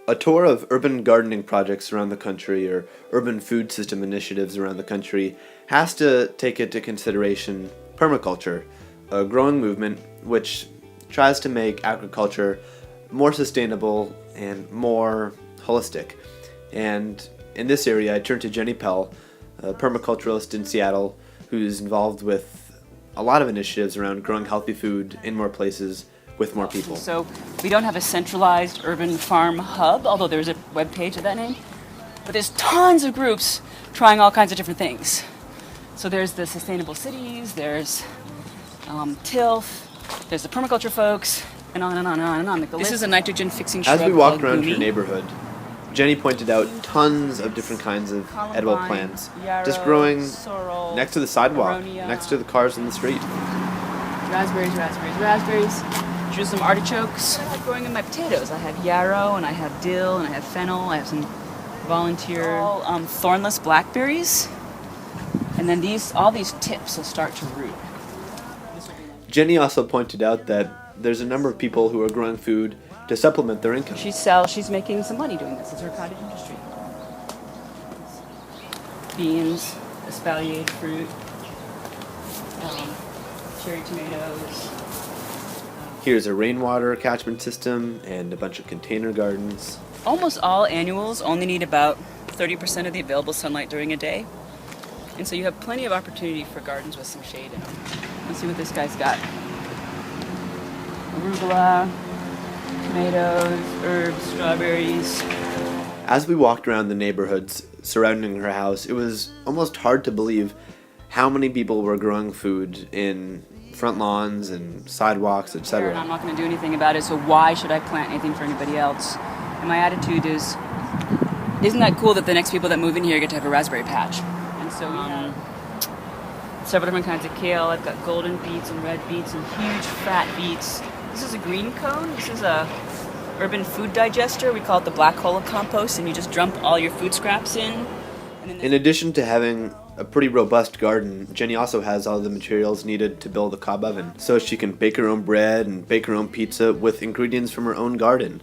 A tour of urban gardening projects around the country or urban food system initiatives around the country has to take into consideration permaculture, a growing movement which tries to make agriculture more sustainable and more holistic. And in this area, I turned to Jenny Pell, a permaculturalist in Seattle who's involved with a lot of initiatives around growing healthy food in more places with more people. So we don't have a centralized urban farm hub, although there's a web page of that name. But there's tons of groups trying all kinds of different things. So there's the sustainable cities, there's TILF, there's the permaculture folks, and on and on and on and on. Like this is a nitrogen fixing shrub. As we walked around Gumi. her neighborhood, Jenny pointed out tons of different kinds of edible plants just growing next to the sidewalk, next to the cars in the street. Raspberries. Drew some artichokes. I like growing in my potatoes. I have yarrow, and I have dill, and I have fennel. I have some volunteer thornless blackberries. And then all these tips will start to root. Jenny also pointed out that there's a number of people who are growing food to supplement their income. She's making some money doing this. It's her cottage industry. Beans, espaliered fruit, cherry tomatoes. Here's a rainwater catchment system and a bunch of container gardens. Almost all annuals only need about 30% of the available sunlight during a day. And so you have plenty of opportunity for gardens with some shade in them. Let's see what this guy's got. Arugula, tomatoes, herbs, strawberries. As we walked around the neighborhoods surrounding her house, it was almost hard to believe how many people were growing food in front lawns and sidewalks, etc. I'm not going to do anything about it, so why should I plant anything for anybody else? And my attitude is, isn't that cool that the next people that move in here get to have a raspberry patch? And so we have several different kinds of kale. I've got golden beets and red beets and huge fat beets. This is a green cone. This is a urban food digester. We call it the black hole of compost, and you just dump all your food scraps in. In addition to having a pretty robust garden, Jenny also has all the materials needed to build a cob oven, so she can bake her own bread and bake her own pizza with ingredients from her own garden.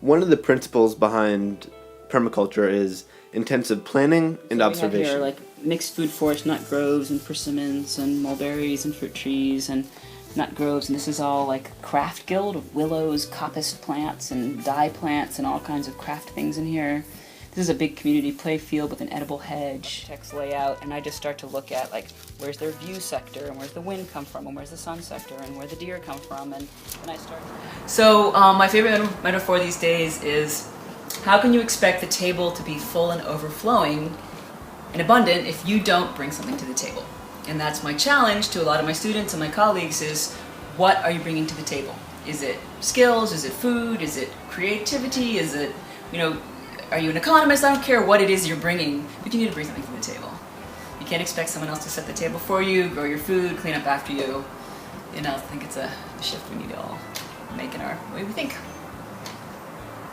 One of the principles behind permaculture is intensive planning and observation. We have here like mixed food forest nut groves and persimmons and mulberries and fruit trees and nut groves, and this is all like craft guild of willows, coppice plants and dye plants and all kinds of craft things in here. This is a big community play field with an edible hedge, text layout, and I just start to look at like where's their view sector and where's the wind come from and where's the sun sector and where the deer come from, and I start. So my favorite metaphor these days is how can you expect the table to be full and overflowing and abundant if you don't bring something to the table? And that's my challenge to a lot of my students and my colleagues is what are you bringing to the table? Is it skills? Is it food? Is it creativity? Is it, are you an economist? I don't care what it is you're bringing, but you need to bring something to the table. You can't expect someone else to set the table for you, grow your food, clean up after you. I think it's a shift we need to all make in our way we think.